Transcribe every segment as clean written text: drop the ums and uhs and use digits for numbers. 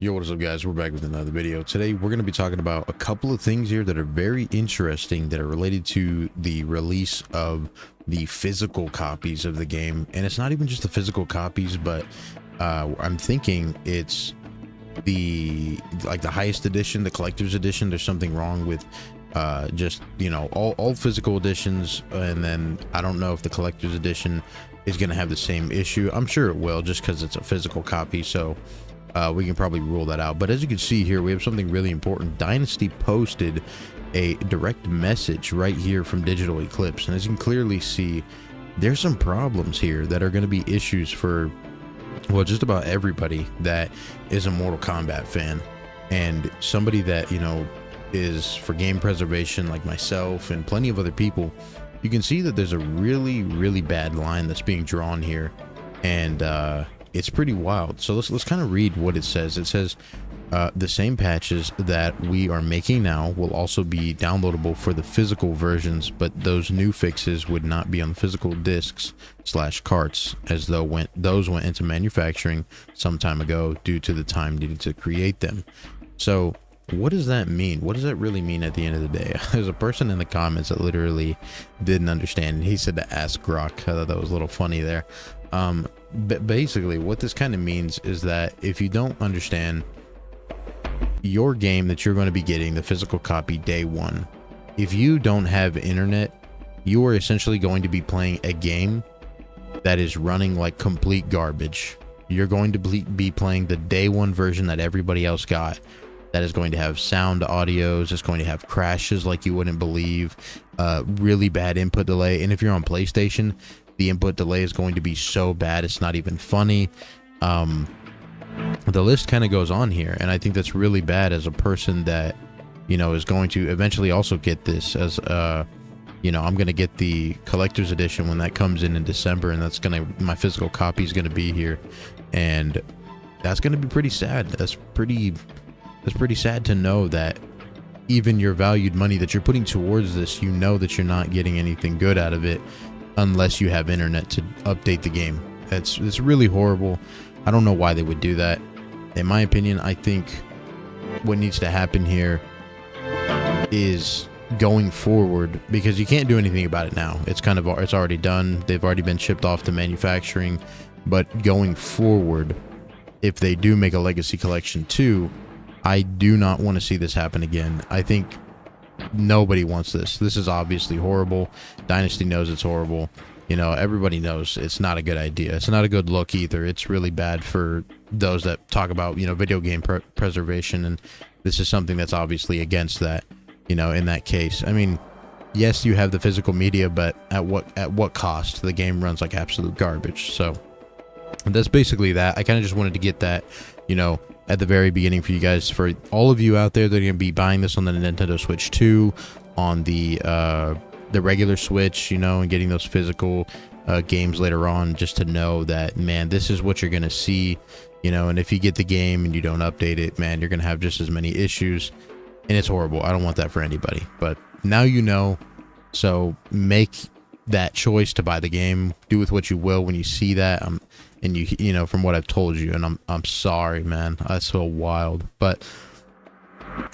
Yo, what is up, guys? We're back with another video. Today we're going to be talking about a couple of things here that are very interesting that are related to the release of the physical copies of the game. And it's not even just the physical copies, but I'm thinking it's the highest edition, the collector's edition. There's something wrong with just, you know, all physical editions, and then I don't know if the collector's edition is going to have the same issue. I'm sure it will, just because it's a physical copy, so we can probably rule that out. But as you can see here, we have something really important. Dynasty posted a direct message right here from Digital Eclipse, and as you can clearly see, there's some problems here that are going to be issues for, well, just about everybody that is a Mortal Kombat fan, and somebody that, you know, is for game preservation like myself and plenty of other people. You can see that there's a really bad line that's being drawn here, and it's pretty wild. So let's kind of read what it says. It says the same patches that we are making now will also be downloadable for the physical versions, but those new fixes would not be on the physical discs / carts, as though those went into manufacturing some time ago due to the time needed to create them. So what does that mean? What does that really mean at the end of the day? There's a person in the comments that literally didn't understand, and he said to ask Grok. I thought that was a little funny there. But basically what this kind of means is that if you don't understand your game that you're going to be getting the physical copy day one, if you don't have internet, you are essentially going to be playing a game that is running like complete garbage. You're going to be playing the day one version that everybody else got, that is going to have sound audios, it's going to have crashes like you wouldn't believe, really bad input delay, and if you're on PlayStation, the input delay is going to be so bad it's not even funny. The list kind of goes on here, and I think that's really bad as a person that, you know, is going to eventually also get this as you know, I'm going to get the collector's edition when that comes in December, and that's going to, my physical copy is going to be here, and that's going to be pretty sad. That's pretty sad to know that even your valued money that you're putting towards this, you know that you're not getting anything good out of it unless you have internet to update the game. It's really horrible. I don't know why they would do that. In my opinion, I think what needs to happen here is going forward, because you can't do anything about it now. It's already done. They've already been shipped off to manufacturing. But going forward, if they do make a Legacy Collection 2, I do not want to see this happen again. I think nobody wants this. This is obviously horrible. Dynasty knows it's horrible. You know, everybody knows it's not a good idea. It's not a good look either. It's really bad for those that talk about, you know, video game preservation, and this is something that's obviously against that, you know, in that case. I mean, yes, you have the physical media, but at what cost? The game runs like absolute garbage. So that's basically that. I kind of just wanted to get that, you know, at the very beginning for you guys, for all of you out there that are going to be buying this on the Nintendo Switch 2, on the regular Switch, you know, and getting those physical games later on, just to know that, man, this is what you're going to see, you know. And if you get the game and you don't update it, man, you're going to have just as many issues, and it's horrible. I don't want that for anybody, but now you know, so make that choice to buy the game. Do with what you will when you see that. And you know, from what I've told you, and I'm sorry, man, that's so wild, but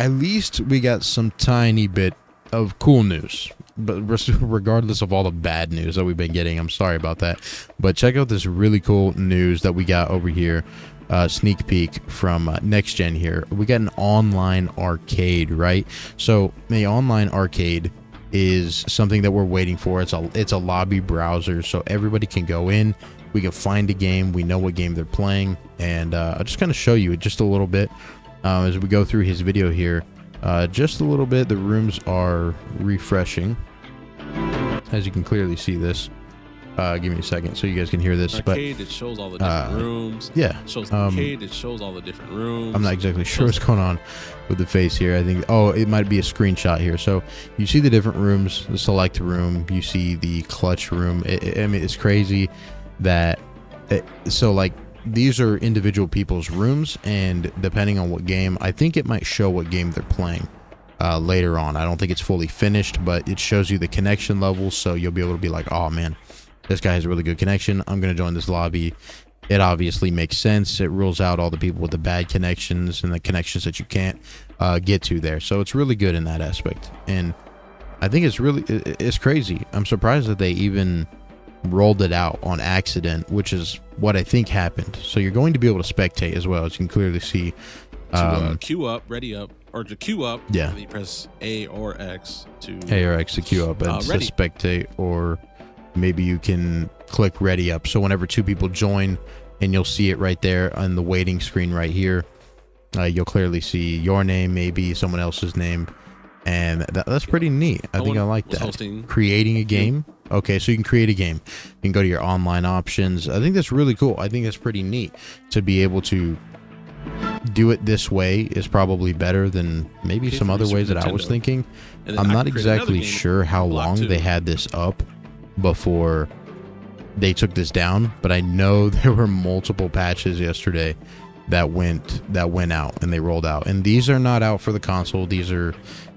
at least we got some tiny bit of cool news. But regardless of all the bad news that we've been getting, I'm sorry about that. But check out this really cool news that we got over here. Sneak peek from Next Gen here. We got an online arcade, right? So the online arcade is something that we're waiting for. It's a lobby browser, so everybody can go in. We can find a game. We know what game they're playing, and I'll just kind of show you just a little bit as we go through his video here. Just a little bit. The rooms are refreshing, as you can clearly see this. Give me a second so you guys can hear this. Arcade, it shows all the different rooms. Yeah. It shows arcade, it shows all the different rooms. I'm not exactly sure what's going on with the face here. I think, oh, it might be a screenshot here. So you see the different rooms, the select room, you see the clutch room. I mean, it's crazy that, so like, these are individual people's rooms, and depending on what game, I think it might show what game they're playing later on. I don't think it's fully finished, but it shows you the connection levels, so you'll be able to be like, oh man, this guy has a really good connection. I'm going to join this lobby. it obviously makes sense. It rules out all the people with the bad connections and the connections that you can't get to there. So it's really good in that aspect. And I think it's crazy. I'm surprised that they even rolled it out on accident, which is what I think happened. So you're going to be able to spectate as well, as you can clearly see. To queue up, ready up, or to queue up, yeah. You press A or X to queue up, and to spectate, or maybe you can click ready up. So whenever two people join, and you'll see it right there on the waiting screen right here, you'll clearly see your name, maybe someone else's name, and that's pretty neat. I think I like that. Creating a game. Okay, so you can create a game. You can go to your online options. I think that's really cool. I think that's pretty neat to be able to do it this way. Is probably better than maybe some other ways that I was thinking. I'm not exactly sure how long they had this up before they took this down, but I know there were multiple patches yesterday that went out and they rolled out. And these are not out for the console. These are,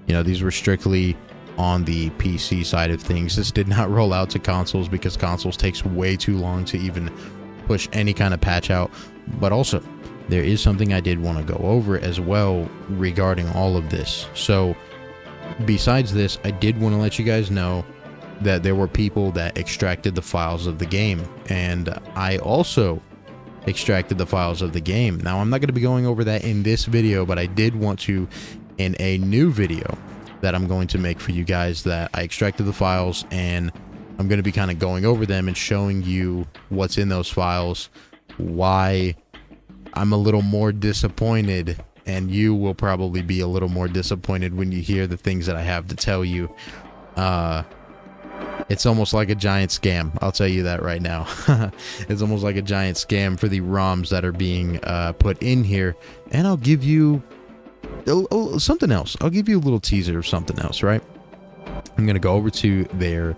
these were strictly on the PC side of things. This did not roll out to consoles because consoles takes way too long to even push any kind of patch out. But also, there is something I did want to go over as well regarding all of this. So besides this, I did want to let you guys know that there were people that extracted the files of the game, and I also extracted the files of the game. Now, I'm not going to be going over that in this video, but I did want to in a new video that I'm going to make for you guys, that I extracted the files, and I'm going to be kind of going over them and showing you what's in those files, why I'm a little more disappointed, and you will probably be a little more disappointed when you hear the things that I have to tell you. It's almost like a giant scam. I'll tell you that right now. It's almost like a giant scam for the ROMs that are being put in here. And I'll give you something else. I'll give you a little teaser of something else, right? I'm going to go over to their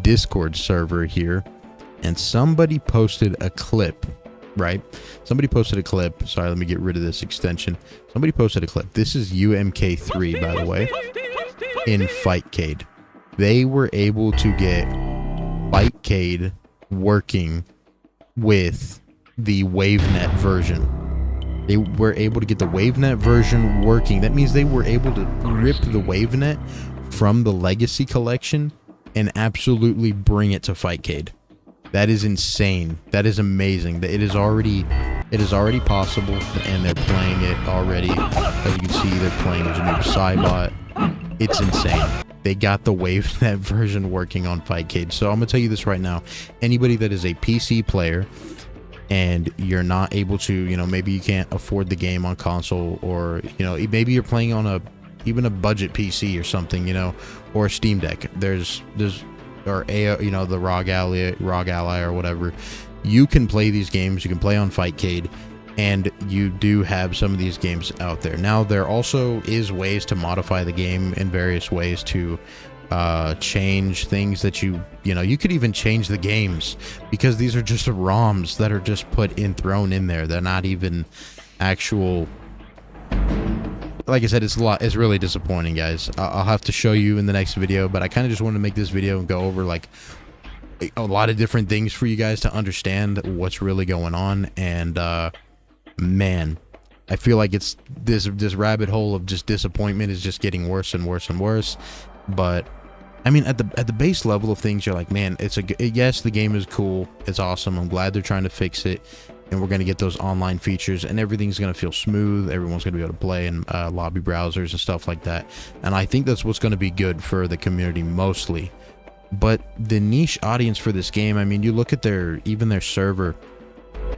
Discord server here, and somebody posted a clip, right? Somebody posted a clip. Sorry, let me get rid of this extension. Somebody posted a clip. This is UMK3, by the way, in Fightcade. They were able to get Fightcade working with the WaveNet version. They were able to get the WaveNet version working. That means they were able to rip the WaveNet from the Legacy Collection and absolutely bring it to Fightcade. That is insane. That is amazing. It is already possible, and they're playing it already. As you can see, they're playing with a new Cybot. It's insane. They got the WaveNet version working on Fightcade. So I'm gonna tell you this right now. Anybody that is a PC player and you're not able to, maybe you can't afford the game on console, or maybe you're playing on even a budget PC or something, or a Steam Deck. There's or the ROG Ally or whatever. You can play these games. You can play on Fightcade, and you do have some of these games out there. Now, there also is ways to modify the game in various ways to change things that you could even change the games, because these are just ROMs that are just thrown in there. They're not even actual. Like I said, it's really disappointing, guys. I'll have to show you in the next video, but I kind of just wanted to make this video and go over like a lot of different things for you guys to understand what's really going on. And man, I feel like it's this rabbit hole of just disappointment is just getting worse and worse and worse. But I mean, at the base level of things, you're like, man, yes, the game is cool, it's awesome. I'm glad they're trying to fix it, and we're going to get those online features, and everything's going to feel smooth. Everyone's going to be able to play in lobby browsers and stuff like that. And I think that's what's going to be good for the community mostly. But the niche audience for this game, I mean, you look at their server,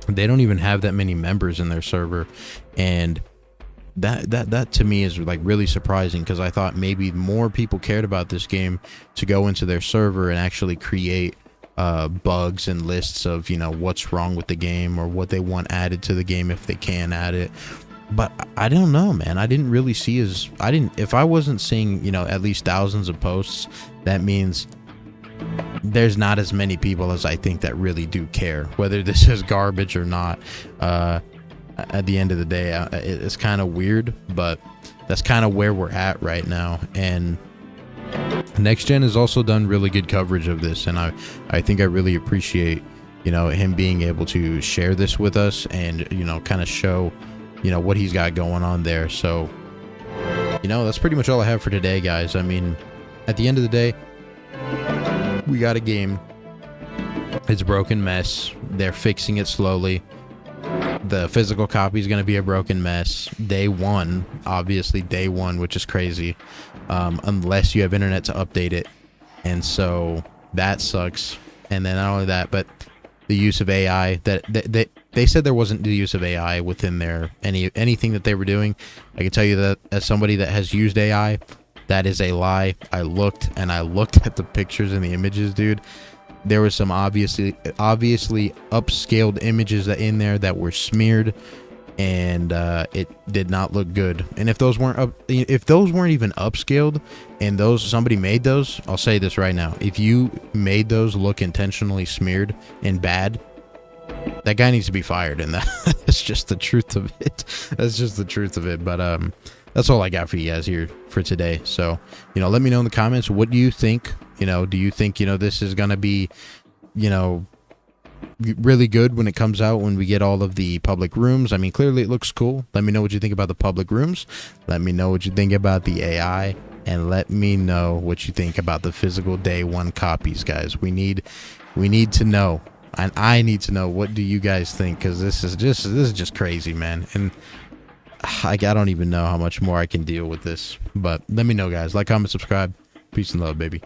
they don't even have that many members in their server, and that to me is like really surprising, because I thought maybe more people cared about this game to go into their server and actually create bugs and lists of what's wrong with the game, or what they want added to the game if they can add it. But I don't know, man. I didn't really see if I wasn't seeing at least thousands of posts, that means there's not as many people as I think that really do care whether this is garbage or not. At the end of the day, it's kind of weird, but that's kind of where we're at right now. And Next Gen has also done really good coverage of this, and I think I really appreciate you know, him being able to share this with us and, you know, kind of show, you know, what he's got going on there. So, you know, that's pretty much all I have for today, guys. I mean, at the end of the day, we got a game. It's a broken mess. They're fixing it slowly. The physical copy is going to be a broken mess. Day one, obviously day one, which is crazy, unless you have internet to update it. And so that sucks. And then not only that, but the use of AI, that they said there wasn't the use of AI within their anything that they were doing. I can tell you that as somebody that has used AI, that is a lie. I looked at the pictures and the images, dude. There was some obviously upscaled images that in there that were smeared, and it did not look good. And if those weren't even upscaled, and somebody made those, I'll say this right now: if you made those look intentionally smeared and bad, that guy needs to be fired. And that's just the truth of it. That's just the truth of it. But that's all I got for you guys here for today. So, you know, let me know in the comments, what do you think? You know, do you think, you know, this is going to be, you know, really good when it comes out, when we get all of the public rooms? I mean, clearly it looks cool. Let me know what you think about the public rooms. Let me know what you think about the AI. And let me know what you think about the physical day one copies, guys. We need to know. And I need to know, what do you guys think? Because this is just crazy, man. And I don't even know how much more I can deal with this. But let me know, guys. Like, comment, subscribe. Peace and love, baby.